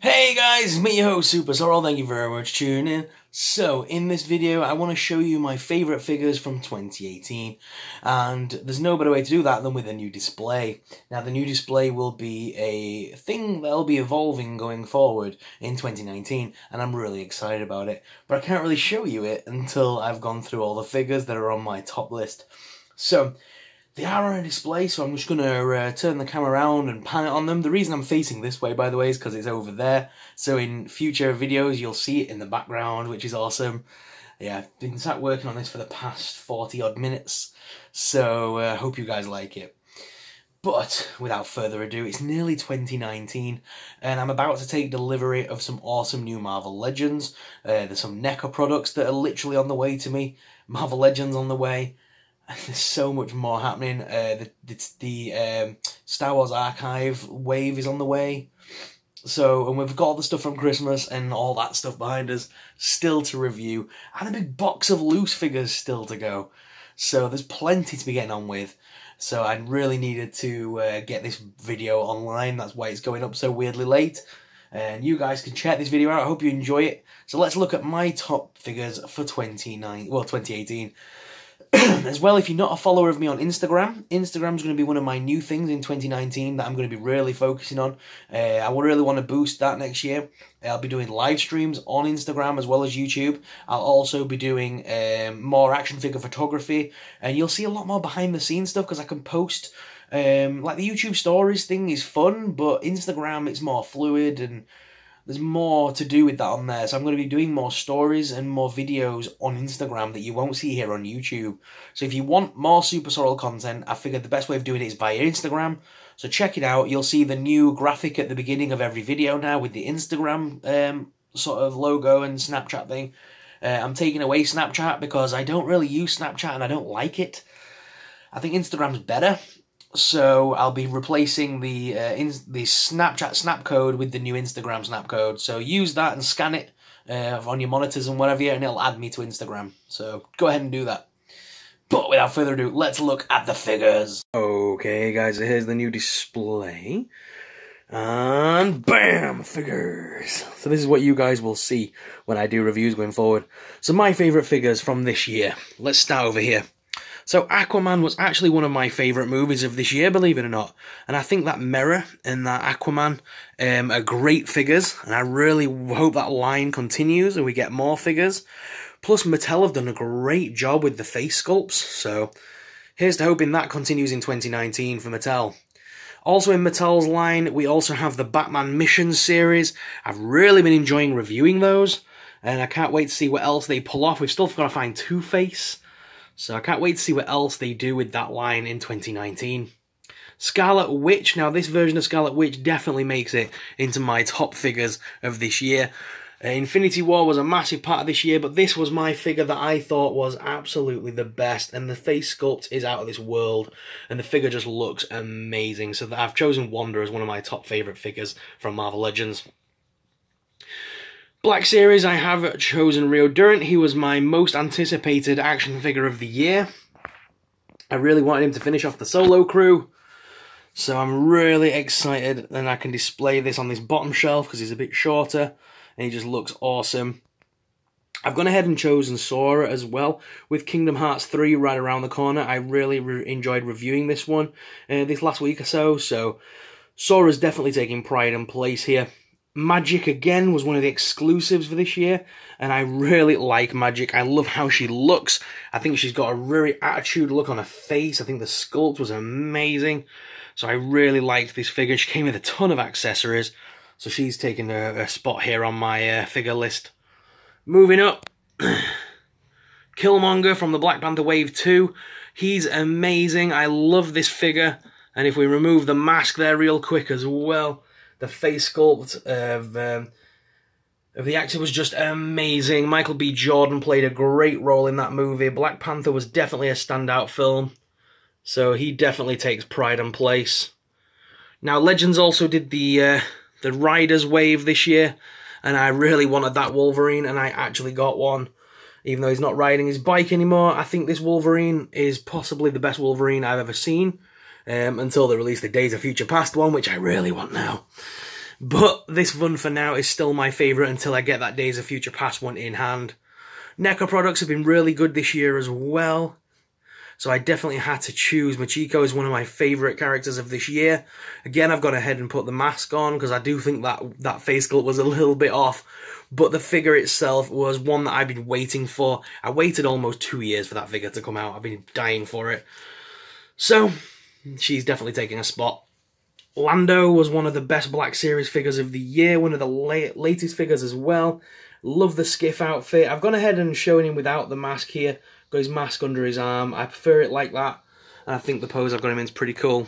Hey guys, me your host Super Sorrel, thank you very much for tuning in. So, in this video I want to show you my favourite figures from 2018, and there's no better way to do that than with a new display. Now the new display will be a thing that'll be evolving going forward in 2019, and I'm really excited about it, but I can't really show you it until I've gone through all the figures that are on my top list. So, they are on a display, so I'm just going to turn the camera around and pan it on them. The reason I'm facing this way, by the way, is because it's over there. So in future videos, you'll see it in the background, which is awesome. Yeah, I've been sat working on this for the past 40-odd minutes, so I hope you guys like it. But without further ado, it's nearly 2019, and I'm about to take delivery of some awesome new Marvel Legends. There's some NECA products that are literally on the way to me. Marvel Legends on the way. There's so much more happening. The Star Wars Archive wave is on the way. So, and we've got all the stuff from Christmas and all that stuff behind us still to review. And a big box of loose figures still to go. So there's plenty to be getting on with. So I really needed to get this video online. That's why it's going up so weirdly late. And you guys can check this video out. I hope you enjoy it. So let's look at my top figures for 2018. As well, if you're not a follower of me on Instagram, Instagram's going to be one of my new things in 2019 that I'm going to be really focusing on. I really want to boost that next year. I'll be doing live streams on Instagram as well as YouTube. I'll also be doing more action figure photography, and you'll see a lot more behind the scenes stuff because I can post, like the YouTube stories thing is fun, but Instagram it's more fluid and there's more to do with that on there. So I'm going to be doing more stories and more videos on Instagram that you won't see here on YouTube. So if you want more Super Sorrel content, I figured the best way of doing it is via Instagram. So check it out. You'll see the new graphic at the beginning of every video now with the Instagram sort of logo and Snapchat thing. I'm taking away Snapchat because I don't really use Snapchat and I don't like it. I think Instagram's better. So I'll be replacing the Snapchat snap code with the new Instagram snap code. So use that and scan it on your monitors and whatever, and it'll add me to Instagram. So go ahead and do that. But without further ado, let's look at the figures. Okay, guys, so here's the new display. And bam, figures. So this is what you guys will see when I do reviews going forward. So my favourite figures from this year. Let's start over here. So Aquaman was actually one of my favourite movies of this year, believe it or not. And I think that Mirror and that Aquaman are great figures. And I really hope that line continues and we get more figures. Plus Mattel have done a great job with the face sculpts. So here's to hoping that continues in 2019 for Mattel. Also in Mattel's line, we also have the Batman Missions series. I've really been enjoying reviewing those. And I can't wait to see what else they pull off. We've still got to find Two-Face. So I can't wait to see what else they do with that line in 2019. Scarlet Witch. Now this version of Scarlet Witch definitely makes it into my top figures of this year. Infinity War was a massive part of this year, but this was my figure that I thought was absolutely the best. And the face sculpt is out of this world. And the figure just looks amazing. So I've chosen Wanda as one of my top favourite figures from Marvel Legends. Black Series, I have chosen Rio Durant. He was my most anticipated action figure of the year. I really wanted him to finish off the solo crew. So I'm really excited. And I can display this on this bottom shelf because he's a bit shorter. And he just looks awesome. I've gone ahead and chosen Sora as well. With Kingdom Hearts 3 right around the corner. I really enjoyed reviewing this one this last week or so. So Sora's definitely taking pride and place here. Magic, again, was one of the exclusives for this year, and I really like Magic. I love how she looks. I think she's got a really attitude look on her face. I think the sculpt was amazing, so I really liked this figure. She came with a ton of accessories, so she's taking a spot here on my figure list. Moving up, Killmonger from the Black Panther Wave 2. He's amazing. I love this figure, and if we remove the mask there real quick as well, the face sculpt of the actor was just amazing. Michael B. Jordan played a great role in that movie. Black Panther was definitely a standout film, so he definitely takes pride and place. Now, Legends also did the Riders wave this year, and I really wanted that Wolverine, and I actually got one. Even though he's not riding his bike anymore, I think this Wolverine is possibly the best Wolverine I've ever seen. Until they release the Days of Future Past one, which I really want now. But this one for now is still my favourite until I get that Days of Future Past one in hand. NECA products have been really good this year as well. So I definitely had to choose. Machiko is one of my favourite characters of this year. Again, I've gone ahead and put the mask on because I do think that face sculpt was a little bit off. But the figure itself was one that I've been waiting for. I waited almost 2 years for that figure to come out. I've been dying for it. So, she's definitely taking a spot. Lando was one of the best Black Series figures of the year. One of the latest figures as well. Love the skiff outfit. I've gone ahead and shown him without the mask here. Got his mask under his arm. I prefer it like that. And I think the pose I've got him in is pretty cool.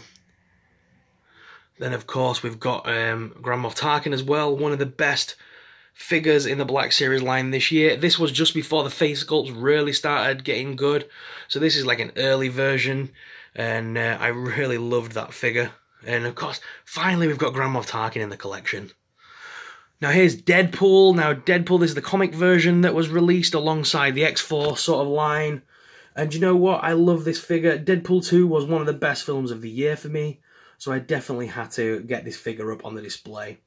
Then, of course, we've got Grand Moff Tarkin as well. One of the best figures in the Black Series line this year. This was just before the face sculpts really started getting good. So this is like an early version. And I really loved that figure. And, of course, finally we've got Grand Moff Tarkin in the collection. Now here's Deadpool. Now Deadpool, this is the comic version that was released alongside the X-Force sort of line. And you know what? I love this figure. Deadpool 2 was one of the best films of the year for me. So I definitely had to get this figure up on the display.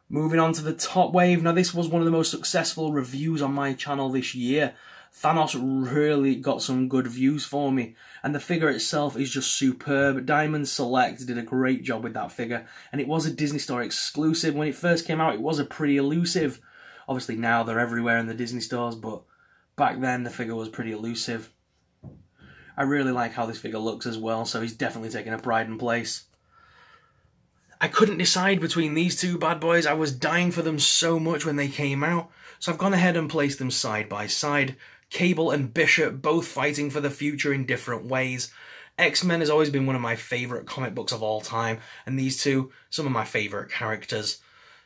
Moving on to the top wave. Now this was one of the most successful reviews on my channel this year. Thanos really got some good views for me, and the figure itself is just superb. Diamond Select did a great job with that figure, and it was a Disney Store exclusive. When it first came out, it was a pretty elusive. Obviously now they're everywhere in the Disney stores, but back then the figure was pretty elusive. I really like how this figure looks as well, so he's definitely taking a pride in place. I couldn't decide between these two bad boys. I was dying for them so much when they came out, so I've gone ahead and placed them side by side. Cable and Bishop both fighting for the future in different ways. X-Men has always been one of my favourite comic books of all time, and these two, some of my favourite characters.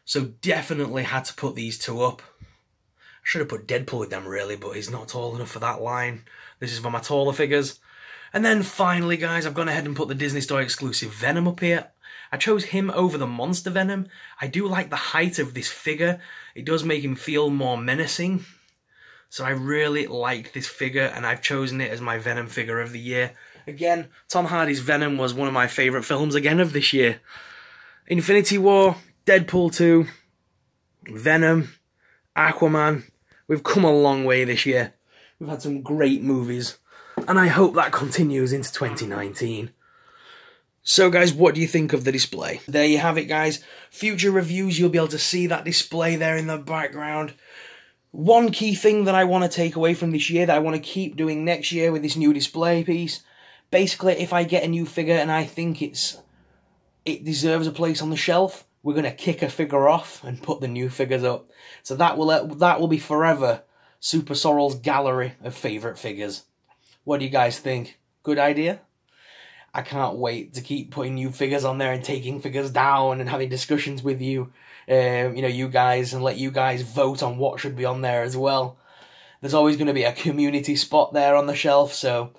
So definitely had to put these two up. I should have put Deadpool with them really, but he's not tall enough for that line. This is for my taller figures. And then finally, guys, I've gone ahead and put the Disney Store exclusive Venom up here. I chose him over the Monster Venom. I do like the height of this figure. It does make him feel more menacing. So I really like this figure, and I've chosen it as my Venom figure of the year. Again, Tom Hardy's Venom was one of my favourite films again of this year. Infinity War, Deadpool 2, Venom, Aquaman. We've come a long way this year. We've had some great movies, and I hope that continues into 2019. So guys, what do you think of the display? There you have it, guys. Future reviews, you'll be able to see that display there in the background. One key thing that I want to take away from this year, that I want to keep doing next year with this new display piece, basically, if I get a new figure and I think it deserves a place on the shelf, we're going to kick a figure off and put the new figures up. So that will be forever Super Sorrel's gallery of favourite figures. What do you guys think? Good idea? I can't wait to keep putting new figures on there and taking figures down and having discussions with you, you guys, and let you guys vote on what should be on there as well. There's always going to be a community spot there on the shelf, so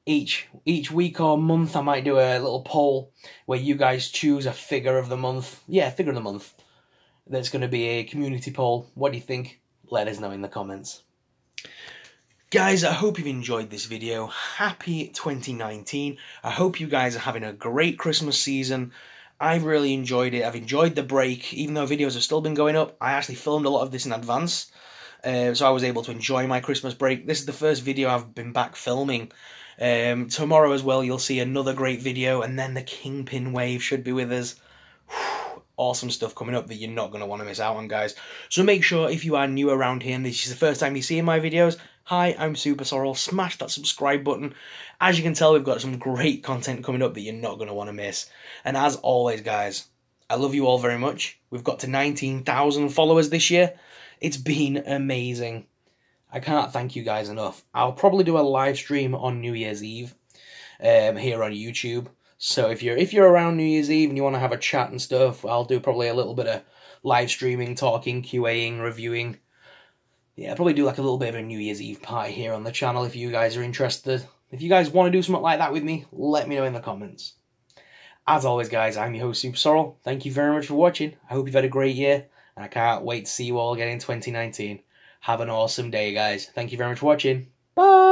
each week or month I might do a little poll where you guys choose a figure of the month. Yeah, figure of the month. There's going to be a community poll. What do you think? Let us know in the comments. Guys, I hope you've enjoyed this video. Happy 2019. I hope you guys are having a great Christmas season. I've really enjoyed it. I've enjoyed the break. Even though videos have still been going up, I actually filmed a lot of this in advance. So I was able to enjoy my Christmas break. This is the first video I've been back filming. Tomorrow as well, you'll see another great video. And then the Kingpin wave should be with us. Awesome stuff coming up that you're not going to want to miss out on, guys. So make sure, if you are new around here and this is the first time you're seeing my videos, hi, I'm Super Sorrel. Smash that subscribe button. As you can tell, we've got some great content coming up that you're not going to want to miss. And as always, guys, I love you all very much. We've got to 19,000 followers this year. It's been amazing. I can't thank you guys enough. I'll probably do a live stream on New Year's Eve here on YouTube. So if you're around New Year's Eve and you want to have a chat and stuff, I'll do probably a little bit of live streaming, talking, QAing, reviewing. Yeah, I'll probably do like a little bit of a New Year's Eve party here on the channel if you guys are interested. If you guys want to do something like that with me, let me know in the comments. As always, guys, I'm your host, Super Sorrel. Thank you very much for watching. I hope you've had a great year, and I can't wait to see you all again in 2019. Have an awesome day, guys. Thank you very much for watching. Bye!